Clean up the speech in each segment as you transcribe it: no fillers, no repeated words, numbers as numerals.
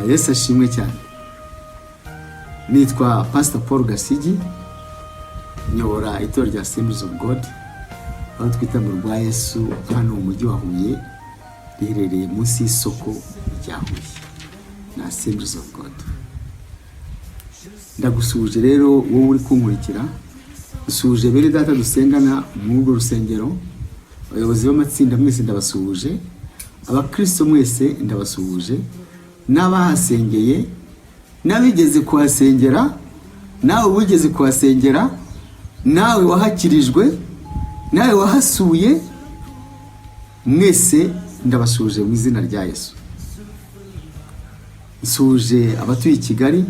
Yesu ashimwe cyane. Nitwa Pastor Paul Gasigi, nyobora itorero rya Assemblies of God, aho twita mu rwa Yesu hano mu mujyi wa Huye, riherereye munsi y'isoko rya Huye na Assemblies of God. Ndagusuje rero wowe uri kunkurikira, usuje bere data dusengana mu rwo rusengero, abayobozi b'amatsinda mwese ndabasuhuje, abakristo mwese ndabasuhuje, n'abahasengeye n'abigeze kuhasengera, nawe wigeze kuhasengera, nawe wahakirijwe, nawe wahasuye, mwese ndabasuhuje mu izina rya Yesu. Nsuje abatuye i Kigali,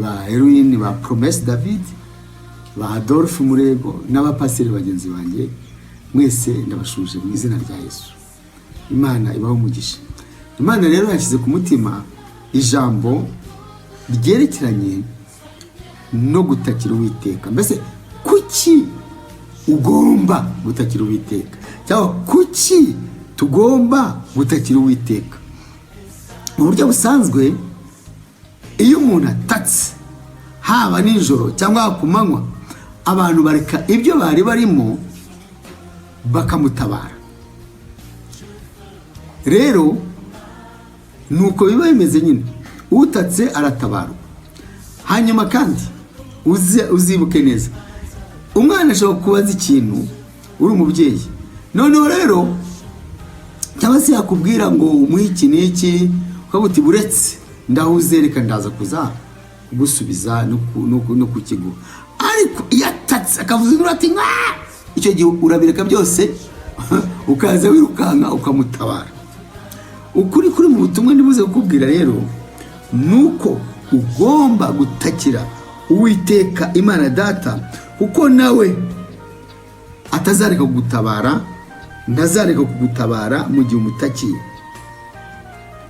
ba Heroine, ba Promesse David, ba Adolphe Murego n'abapasiteri bagenzi banjye, mwese ndabashuje mu izina rya Yesu. Imana ibaho umugisha. Imana rero yashyize ku mutima ijambo ryerekeranye no gutakira Uwiteka. Mbese kuki ugomba gutakira Uwiteka, cyangwa kuki tugomba gutakira Uwiteka? Mu buryo busanzwe, iyo umuntu atatse, haba nijoro cyangwa ku manywa, abantu bareka ibyo bari barimo bakamutabara. Rero nuko biba bimeze nyine, utatse aratabarwa. Hanyuma kandi uzibuke neza, umwana ashobora kubaza ikintu uri umubyeyi, noneho rero cyangwa se yakubwira ngo umuhe iki n'iki, ukabuti buretse ndahuze reka ndaza kuza gusubiza no kukiguha. Ariko iyo atatse akavuza induru ati nka, icyo gihe urabireka byose ukaza wirukanka ukamutabara. Ukuri kuri mu butumwa ndibuze kukubwira rero, nuko ugomba gutakira Uwiteka Imana Data, kuko nawe atazareka kugutabara, ntazareka kugutabara mu gihe umutakiye.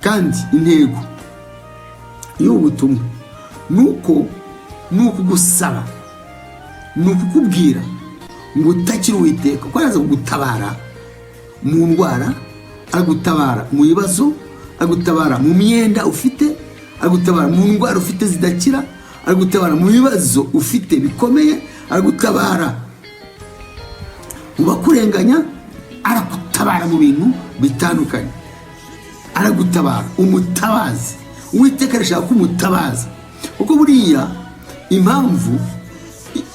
Kandi intego y'ubu butumwa nuko gusaba, nukukubwira ngo utakire Uwiteka, kuko araza kugutabara mu ndwara, agutabara mu bibazo, agutabara mu myenda ufite, agutabara mu ndwara ufite zidakira, agutabara mu bibazo ufite bikomeye, agutabara mu bakurenganya, aragutabara mu bintu bitandukanye, aragutabara. Umutabazi Uwiteka arashaka kumutabaza, kuko buriya impamvu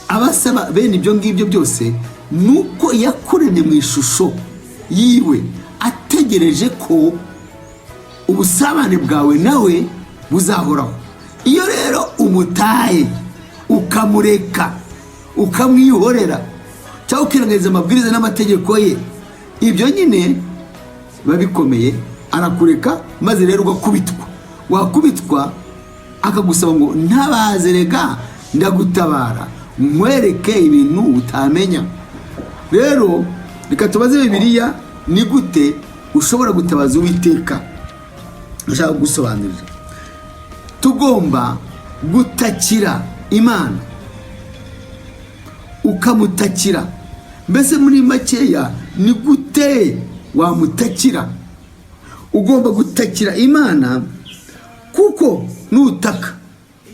abasaba bene ibyo ngibyo byose nuko yakuremye mu ishusho yiwe, ategereje ko ubusabane bwawe nawe buzahoraho. Iyo rero umutaye, ukamureka, ukamwihorera, cyangwa ukirengagiza amabwiriza n'amategeko ye, ibyo nyine biba bikomeye. Arakureka maze rero ugakubitwa, wakubitwa akagusaba ngo ntabaze, reka ndagutabara, nkwereke ibintu utamenya. Rero reka tubaze Bibiliya, ni gute ushobora gutabaza Uwiteka? Ndashaka gusobanurira. Tugomba gutakira Imana, ukamutakira. Mbese muri makeya, ni gute wamutakira? Ugomba gutakira Imana, kuko nutaka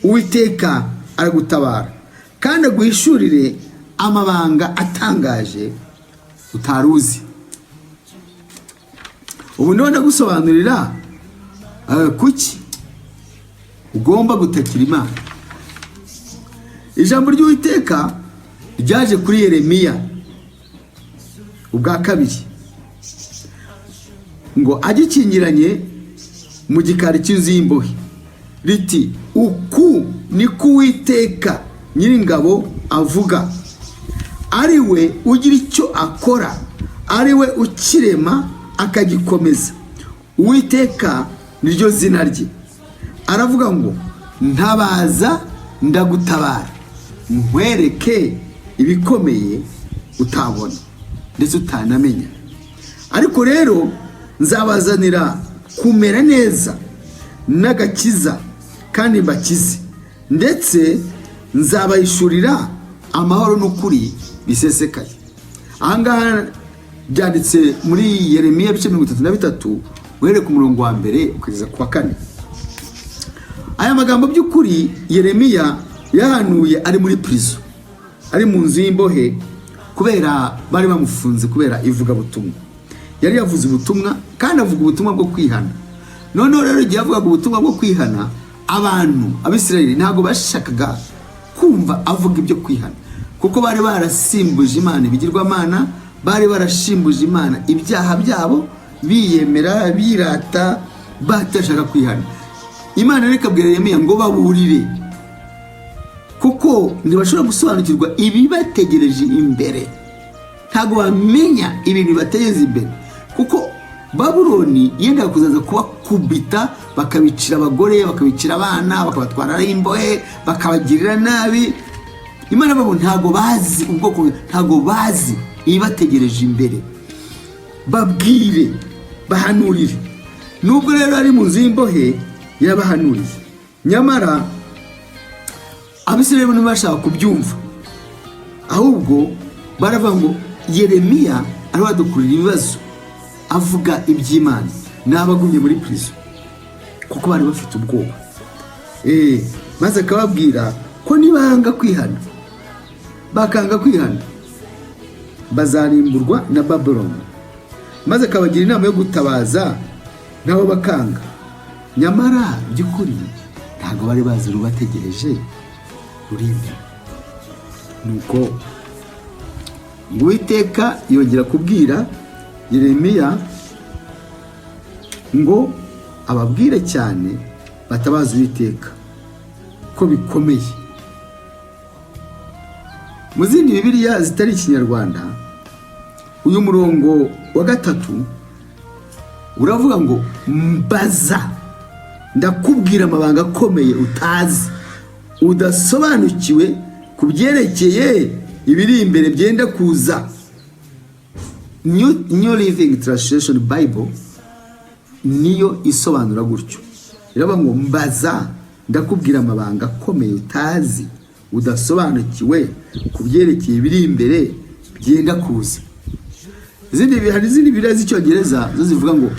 Uwiteka aragutabara, kandi aguhishurire amabanga atangaje utaruzi. Ubu niho ndagusobanurira kuki ugomba gutakira Imana. Ijambo ry'Uwiteka ryaje kuri Yeremiya ubwa kabiri, ngo agikingiranye mu gikari cy'inzu y'imbohe, riti uku niko Uwiteka Nyiringabo avuga, ari we ugira icyo akora, ari we ukirema akagikomeza, Uwiteka niryo zina rye. Aravuga ngo ntabaza ndagutabara, nkwereke ibikomeye utabona ndetse utanamenya. Ariko rero nzabazanira kumera neza n'agakiza, kandi mbakize, ndetse nzabayishurira amahoro n'ukuri bisesekaye. Ahangaha byanditse muri Yeremiya 33 uhereye ku murongo wa mbere ukageza ku wa 4. Aya magambo by'ukuri Yeremiya yahanuye ari muri prison, ari mu nzu y'imbohe, kubera bari bamufunze kubera ivuga butumwa. Yari yavuze ubutumwa kandi avuga ubutumwa bwo kwihana. Noneho rero igihe avuga ubutumwa bwo kwihana, abantu Abisirayeli ntabwo bashakaga kumva avuga ibyo kwihana, kuko bari barasimbuje Imana ibigirwamana, bari barashimbuje Imana ibyaha byabo, biyemera birata, batashaka kwihana. Imana reka abwira Yeremiya ngo baburire, kuko ntibashobora gusobanukirwa ibibategereje imbere, ntabwo bamenya ibintu bibategereje imbere, kuko Babuloni yenda kuzaza kubakubita, bakabicira abagore, bakabicira abana, bakabatwara imbohe, bakabagirira nabi. Imana babo ntabwo bazi ubwoko, ntabwo bazi ibibategereje imbere. Babwire, bahanurire. Nubwo rero ari mu nzu y'imbohe yabahanuriye, nyamara Abisirayeli ntibashaka kubyumva, ahubwo baravuga ngo Yeremiya ari wadukurira ibibazo avuga iby'Imana, n'abagumye muri prison kuko bari bafite ubwoba. Maze akababwira ko nibanga kwihana, bakanga kwihana, bazarimburwa na Babuloni. Maze akabagira inama yo gutabaza, nabo bakanga. Nyamara by'ukuri ntabwo bari bazi rubategereje ruri imbere. Nuko Uwiteka yongera kubwira Yeremiya ngo ababwire cyane batabaza Uwiteka ko bikomeye. Mu zindi Bibiliya zitari Ikinyarwanda, uyu murongo wa 3 uravuga ngo mbaza, ndakubwira amabanga akomeye utazi, udasobanukiwe ku byerekeye ibiri imbere byenda kuza. New Living Translation Bible niyo isobanura gutyo, iravuga ngo mbaza, ndakubwira amabanga akomeye utazi, udasobanukiwe ku byerekeye ibiri imbere byenda kuza. Hari izindi Bibiliya z'Icyongereza zo zivuga ngo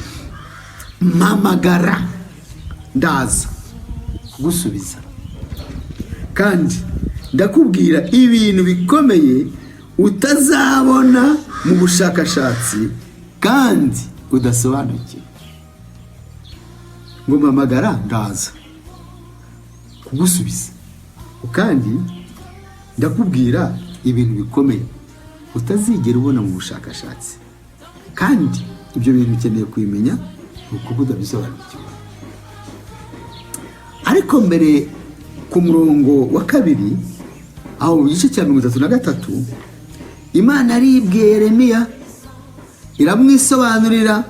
mpamagara ndaza kugusubiza, kandi ndakubwira ibintu bikomeye utazabona mu bushakashatsi kandi udasobanukiwe. Ngo mpamagara ndaza kugusubiza, kandi ndakubwira ibintu bikomeye utazigera ubona mu bushakashatsi, kandi ibyo bintu ukeneye kubimenya kuko udabisobanukiwe. Ariko mbere ku murongo wa 2 aho mu gice cya 33, Imana aribwiye Yeremiya, iramwisobanurira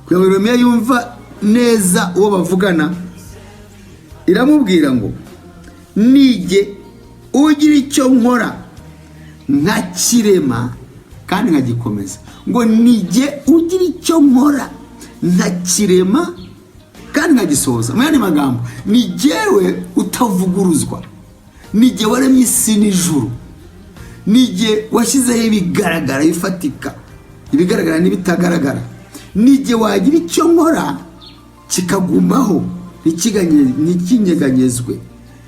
kugira ngo Yeremiya yumva neza uwo bavugana. Iramubwira ngo nige ugira icyo nkora nkakirema kandi nkagikomeza. Ngo nige ugira icyo nkora nkakirema kandi nkagisohoza. Mu yandi magambo, ni jyewe utavuguruzwa, ni jye waremye isi n'ijuru, ni jye washyizeho ibigaragara bifatika, ibigaragara n'ibitagaragara. Ni jye wagira icyo nkora kikagumaho ntikinyeganyezwe.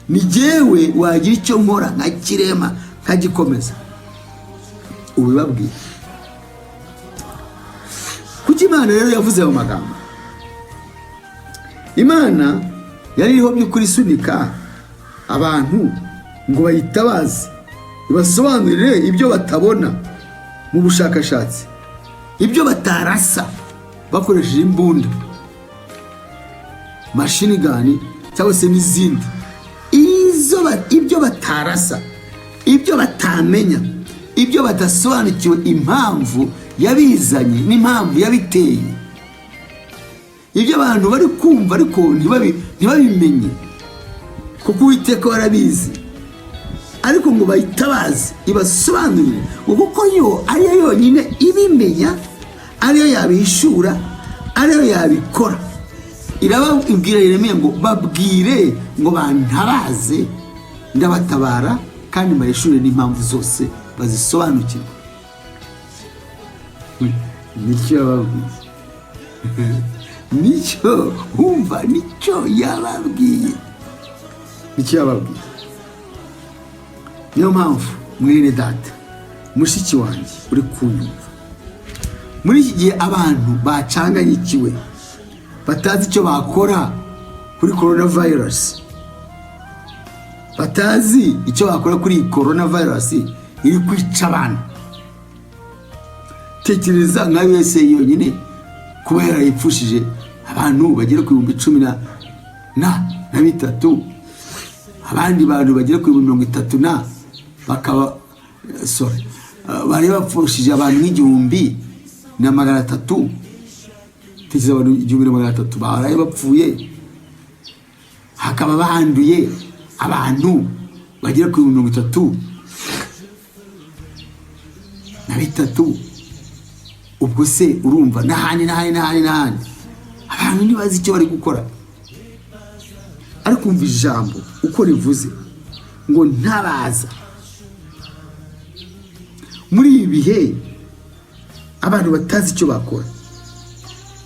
Ni jyewe wagira icyo nkora nkakirema nkagikomeza. Ubibabwira kuki Imana rero yavuze ayo magambo? Imana yari iriho by'ukuri isunika abantu ngo bayitabaze, ibasobanurire ibyo batabona mu bushakashatsi, ibyo batarasa bakoresheje imbunda, machine gun cyangwa se n'izindi. Ibyo batarasa, ibyo batamenya, ibyo badasobanukiwe impamvu yabizanye n'impamvu yabiteye, ibyo abantu bari kumva ariko ntibabimenye kuko Uwiteka warabizi, ariko ngo bayitabaze ibasobanurire, kuko yo ariyo yonyine ibimenya, ariyo yabihishura, ariyo yabikora. Irababwira Yeremiya ngo babwire ngo bantabaze, ndabatabara kandi mbahishure n'impamvu zose bazisobanukirwe. Nicyo yababwiye. nicyo wumva, nicyo yababwiye. Niyo mpamvu mwene data, mushiki wanjye uri kunyumva, muri iki gihe abantu bacanganyikiwe, batazi icyo bakora kuri coronavirus, batazi icyo bakora kuri iyi coronavirus iri kwica abantu. Tekereza nka USA yonyine kuba yarayipfushije abantu bagera ku 13, abandi bantu bagera ku 30 bakaba bari bapfushije abantu 1,300. Tekereza abantu 1,300 baraye bapfuye, hakaba bahanduye abantu bagera ku 33. Ubwo se urumva n'ahandi abantu ntibazi icyo bari gukora. Ariko umva ijambo uko rivuze ngo ntabaza. Muri ibi bihe abantu batazi icyo bakora,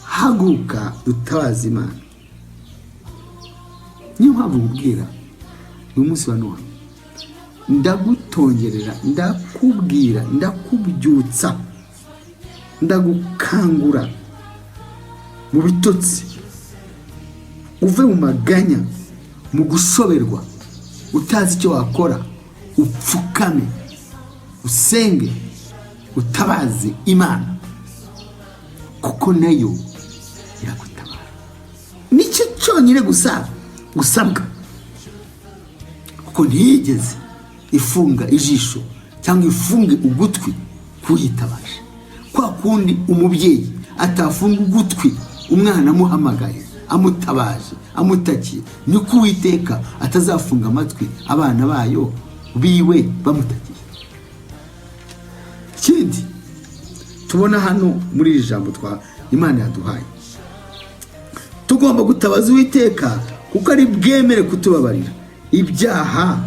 haguruka dutabaza Imana. Niyo mpamvu nkubwira uyu munsi wa none, ndagutongerera, ndakubwira, ndakubyutsa, ndagukangura mu bitotsi, uve mu maganya, mu gushoberwa, utazi icyo wakora, upfukame, usenge, utabaze Imana, kuko nayo iragutabara. Nicyo cyonyine gusa usabwa, kuko ntiyigeze ifunga ijisho cyangwa ifunge ugutwi kuyitabaje. Kwa kundi umubyeyi atafunga ugutwi umwana amuhamagaye, amutabaje, amutakiye, niko Uwiteka atazafunga amatwi abana bayo biwe bamutakiye. Ikindi tubona hano muri iri jambo Imana yaduhaye, tugomba gutabaza Uwiteka kuko ari bwemere kutubabarira ibyaha,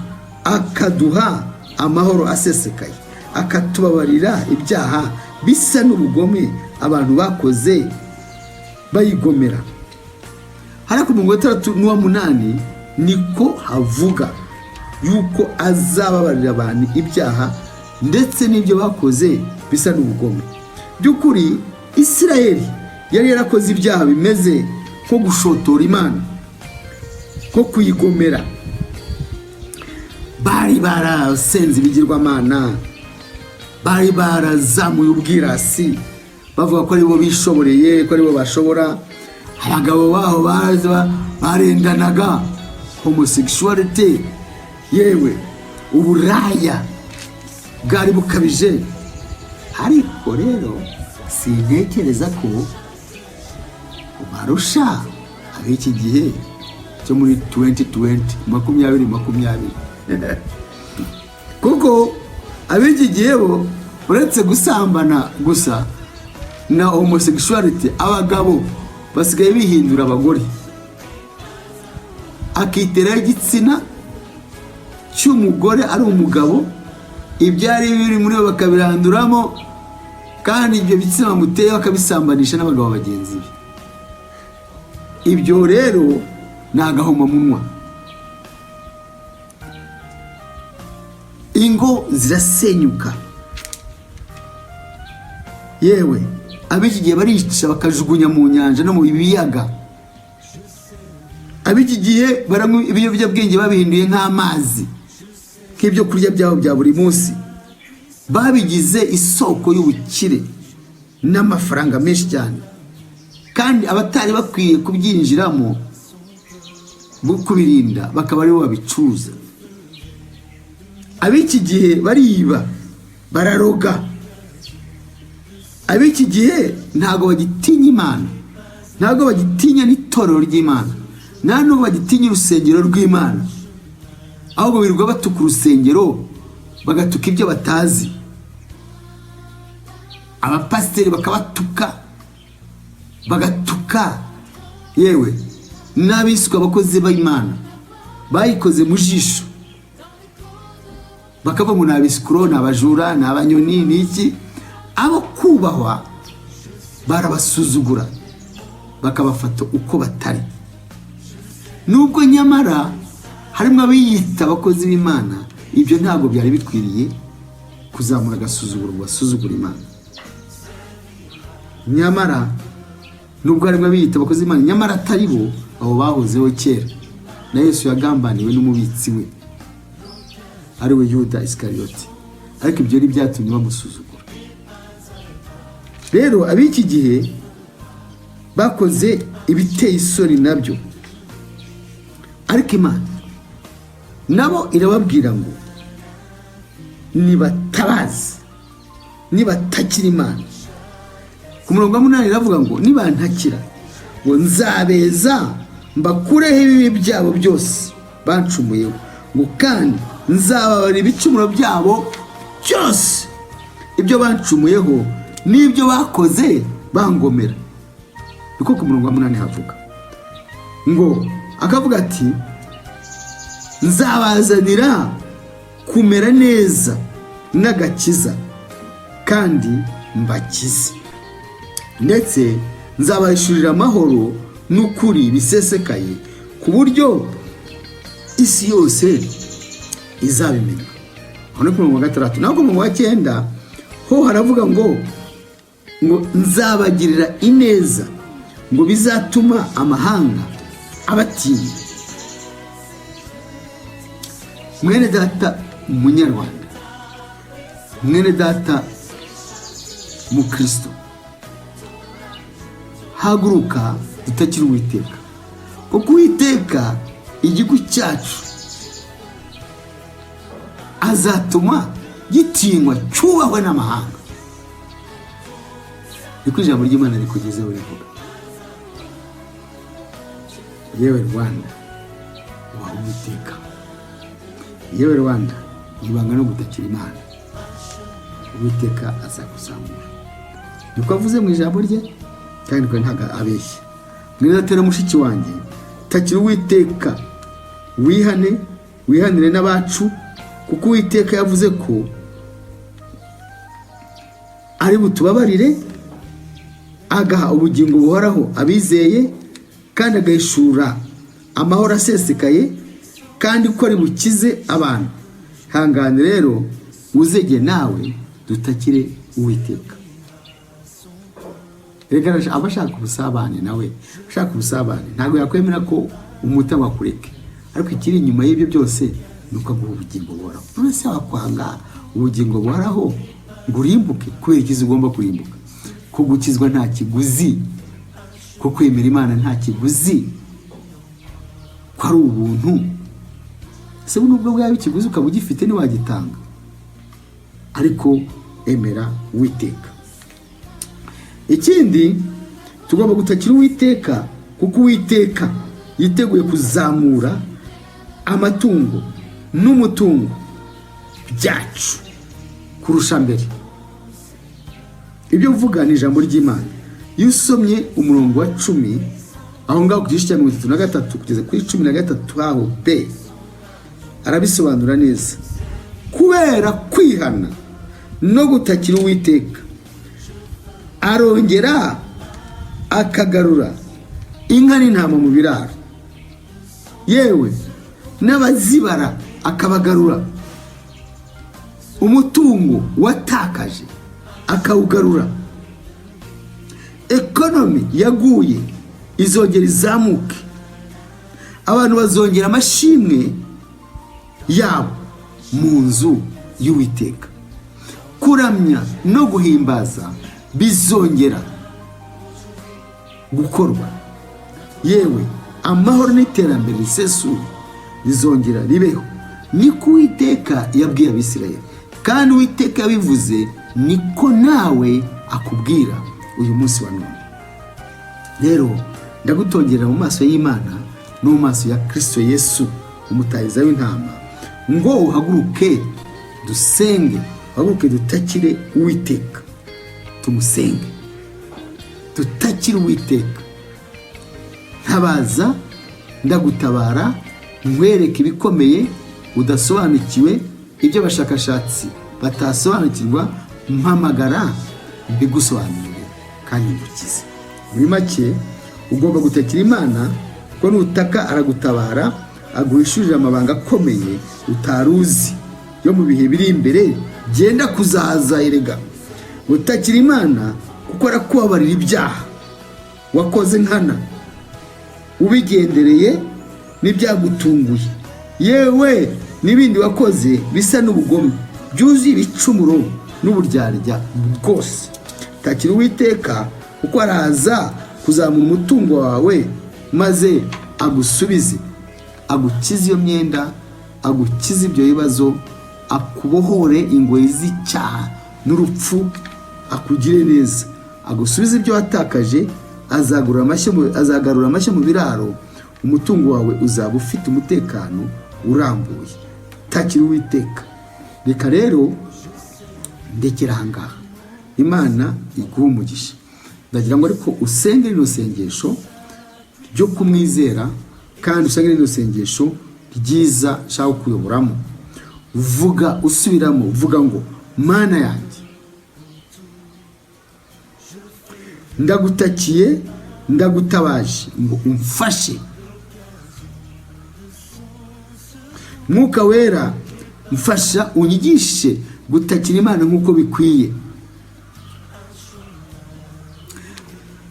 akaduha amahoro asesekaye, akatubabarira ibyaha bisa n'ubugome abantu bakoze bayigomera. Harako mu 6:8 niko havuga yuko azababarira abantu ibyaha ndetse n'ibyo bakoze bisa n'ubugome. By'ukuri Isirayeli yari yarakoze ibyaha bimeze nko gushotora Imana, nko kuyigomera. Bari barasenze ibigirwamana, bari barazamuye ubwirasi, bavuga ko aribo bishoboreye, ko aribo bashobora. Abagabo baho barendanaga, homosexuality, yewe uburaya bwari bukabije. Ariko rero sintekereza ko ubarusha ab'iki gihe cyo muri 2020. Kuko ab'iki gihe bo uretse gusambana gusa na homosexuality, abagabo basigaye bihindura abagore, akitera igitsina cy'umugore ari umugabo, ibyari biri muri bo bakabiranduramo, kandi ibyo bitsina bamuteye bakabisambanisha n'abagabo bagenzi be. Ibyo rero ni agahomamunwa. Ingo zirasenyuka, yewe ab'iki gihe barica bakajugunya mu nyanja no mu biyaga. Ab'iki gihe baranywa ibiyobyabwenge babihinduye nk'amazi, nk'ibyo kurya byabo bya buri munsi, babigize isoko y'ubukire n'amafaranga menshi cyane, kandi abatari bakwiye kubyinjiramo kubirinda bakaba aribo babicuruza. Ab'iki gihe bariba, bararoga. Ab'iki gihe ntago bagitinya Imana, ntago bagitinya n'itorero ry'Imana, nta nubwo bagitinya urusengero rw'Imana, ahubwo birirwa batuka urusengero, bagatuka ibyo batazi. Abapasiteri bakabatuka, bagatuka, yewe n'abiswe abakozi b'Imana bayikoze mu jisho, bakavuga ngo n'abisikuro, n'abajura, n'abanyoni, n'iki. Abo kubahwa barabasuzugura, bakabafata uko batari. Nubwo nyamara harimo abiyita abakozi b'Imana, ibyo ntabwo byari bikwiriye kuzamura agasuzuguro basuzugura Imana. Nyamara nubwo harimo abiyita abakozi b'Imana, nyamara atari bo, abo bahozeho kera, na Yesu yagambaniwe n'umubitsi we ari we Yuda Iskariyoti, ariko ibyo ni byatumye bamusuzugura. Rero ab'iki gihe bakoze ibiteye isoni nabyo, ariko Imana nabo irababwira ngo nibatabaze, nibatakira Imana. Ku murongo wa 8 iravuga ngo nibantakira ngo nzabeza mbakureho ibibi byabo byose bancumuyeho, ngo kandi nzababarira ibicumuro byabo byose, ibyo bancumuyeho n'ibyo bakoze bangomera. Niko ku murongo wa 8 havuga ngo, akavuga ati nzabazanira kumera neza n'agakiza kandi mbakize, ndetse nzabahishurira amahoro n'ukuri bisesekaye, ku buryo isi yose izabimenya. Aho ni ku murongo wa 6. Naho ku murongo wa 9 ho haravuga ngo nzabagirira ineza, ngo bizatuma amahanga abatinya. Mwene data Munyarwanda, mwene data Mukristo, haguruka dutakira Uwiteka, kuko Uwiteka igihugu cyacu azatuma gitinywa, cyubahwe n'amahanga. Niko ijambo ry'Imana rikugezeho rivuga. Yewe Rwanda, ubaha Uwiteka. Yewe Rwanda, ibanga no gutakira Imana, Uwiteka azakuzamura. Niko avuze mu ijambo rye, kandi ko ntaga abeshya. Mwidatera mushiki wanjye, takira Uwiteka, wihanire n'abacu, kuko Uwiteka yavuze ko ari butubabarire, agaha ubugingo buhoraho abizeye, kandi agahishura amahoro asesekaye, kandi ko ari bukize abantu. Hangane rero uzege nawe dutakire Uwiteka. Reka abashaka ubusabane nawe, ushaka ubusabane ntabwo yakwemera ko umutama kureke, ariko ikiri inyuma y'ibyo byose nuko aguha ubugingo buhoraho. None se wakwanga ubugingo buhoraho ngo urimbuke? Kubera iki ugomba kurimbuka? Ko gukizwa nta kiguzi, ko kwemera Imana nta kiguzi, ko ari ubuntu. Se nubwo bwaba ikiguzi ukaba ugifite ntiwagitanga, ariko emera Uwiteka. Ikindi tugomba gutakira Uwiteka, kuko Uwiteka yiteguye kuzamura amatungo n'umutungo byacu kurusha mbere. Ibyo mvuga ni ijambo ry'Imana. Iyo usomye umurongo wa 10 aho ngaho ku gice cya 33 kugeza kuri 13 aho B, arabisobanura neza. Kubera kwihana no gutakira Uwiteka, arongera akagarura inka n'intama mu biraro, yewe n'abazibara akabagarura, umutungo watakaje akawugarura. Ekonomi yaguye izongera izamuke, abantu bazongera amashimwe yabo mu nzu y'Uwiteka. Kuramya no guhimbaza bizongera gukorwa, yewe amahoro n'iterambere risesuye bizongera ribeho. Niko Uwiteka yabwiye Abisirayeli, kandi Uwiteka yabivuze niko nawe akubwira uyu munsi wa none. Rero ndagutongera mu maso y'Imana no mu maso ya Kristo Yesu umutahiza w'intama, ngo uhaguruke dusenge, uhaguruke dutakire Uwiteka, tumusenge, dutakire Uwiteka. Ntabaza, ndagutabara, nkwereke ibikomeye udasobanukiwe, ibyo abashakashatsi batasobanukirwa, mpamagara mbigusobanurire kandi ngukize. Muri make ugomba gutakira Imana, ko nutaka aragutabara, aguhishurira amabanga akomeye utaruzi yo mu bihe biri imbere byenda kuzaza. Erega gutakira Imana kuko arakubabarira ibyaha wakoze nkana, ubigendereye n'ibyagutunguye, yewe n'ibindi wakoze bisa n'ubugome, byuzuye ibicumuro n'uburyarya bwose. Takira Uwiteka kuko araza kuzamura umutungo wawe, maze agusubize, agukize iyo myenda, agukize ibyo bibazo, akubohore ingoyi z'icyaha n'urupfu, akugire neza, agusubize ibyo watakaje, azagarura amashyo mu biraro, umutungo wawe uzaba ufite umutekano urambuye. Takira Uwiteka. Reka rero ndekera ahangaha, Imana iguha umugisha. Ndagira ngo ariko usenge rino sengesho ryo kumwizera, kandi usenge rino sengesho ryiza nshaka kuyoboramo. Vuga, usubiramo, vuga ngo Mana yanjye, ndagutakiye, ndagutabaje ngo umfashe. Mwuka Wera, mfasha unyigishe gutakira Imana nk'uko bikwiye.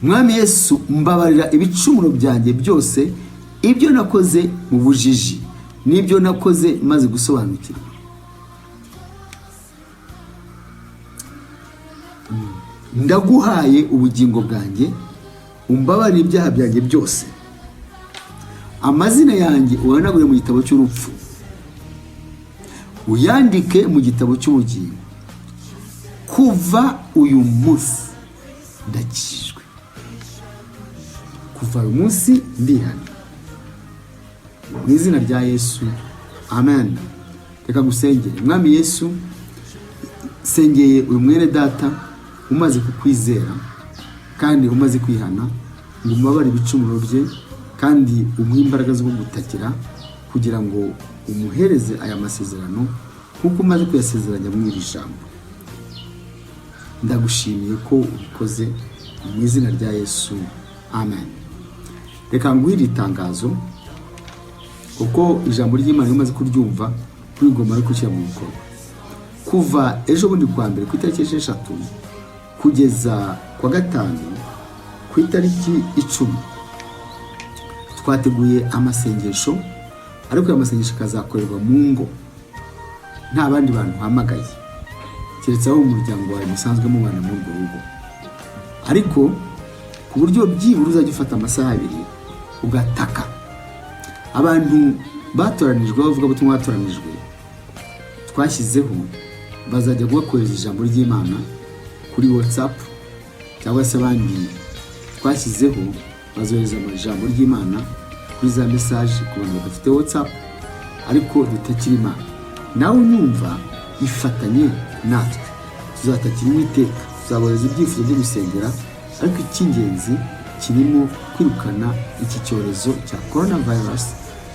Mwami Yesu, mbabarira ibicumuro byanjye byose, ibyo nakoze mu bujiji n'ibyo nakoze maze gusobanukirwa. Ndaguhaye ubugingo bwanjye, umbabarire ibyaha byanjye byose, amazina yanjye uyanagure mu gitabo cy'urupfu, uyandike mu gitabo cy'ubugingo. Kuva uyu munsi ndakijijwe, kuva uyu munsi ndihana, mu izina rya Yesu, amen. Reka gusengere. Mwami Yesu, sengeye uyu mwene data umaze kukwizera kandi umaze kwihana, ngo umubabare ibicumuro bye kandi umuhe imbaraga zo gutakira, kugira ngo umuhereze aya masezerano kuko umaze kuyasezeranya mu iri jambo. Ndagushimiye ko ubikoze mu izina rya Yesu, amen. Reka nguhe iri tangazo, kuko ijambo ry'Imana rimaze kuryumva kwigomba no gushyira mu bikorwa. Kuva ejo bundi kwa mbere ku itariki 6 kugeza kwa gatanu ku itariki 10 twateguye amasengesho, ariko aya masengesho akazakorerwa mu ngo, nta bandi bantu hamagaye keretse abo umuryango wawe musanzwe mubana muri urwo rugo. Ariko ku buryo byibura uzajya ufata amasaha 2 ugataka. Abantu batoranijwe, bavuga butumwa batoranijwe, twashyizeho bazajya gukoresha ijambo ry'Imana kuri WhatsApp, cyangwa se abandi twashyizeho bazohereza amajambo ry'Imana kuri za message ku bantu badafite WhatsApp ariko dutakira Imana. Nawe unyumva, ifatanye natwe, tuzatakira Uwiteka, tuzabohereza ibyifuzo byo gusengera, ariko icy'ingenzi kirimo kwirukana iki cyorezo cya coronavirus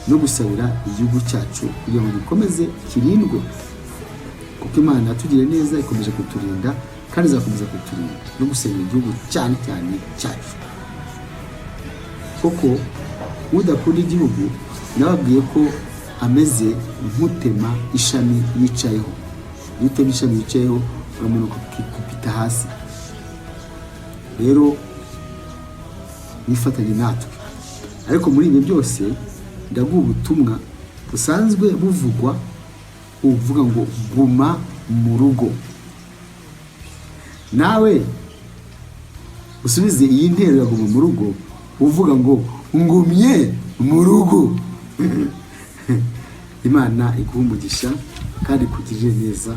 no gusabira igihugu cyacu kugira ngo gikomeze kirindwe, kuko Imana yatugiriye neza, ikomeje kuturinda kandi izakomeza kuturinda no gusenya igihugu cyane cyane cyacu. Koko udakunda igihugu, nababwiye ko ameze nk'utema ishami yicayeho. Iyo utema ishami yicayeho uramanuka ukikubita hasi. Rero nifatanye natwe. Ariko muri ibyo byose ndaguha ubutumwa busanzwe buvugwa, uvuga ngo guma mu rugo. Nawe usubize iyi ntero ya guma mu rugo, uvuga ngo ngumye mu rugo. Imana iguha umugisha kandi ikugirire neza,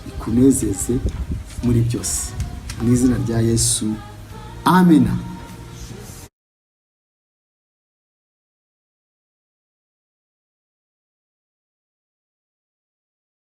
ikunezeze muri byose, mu izina rya Yesu, amena.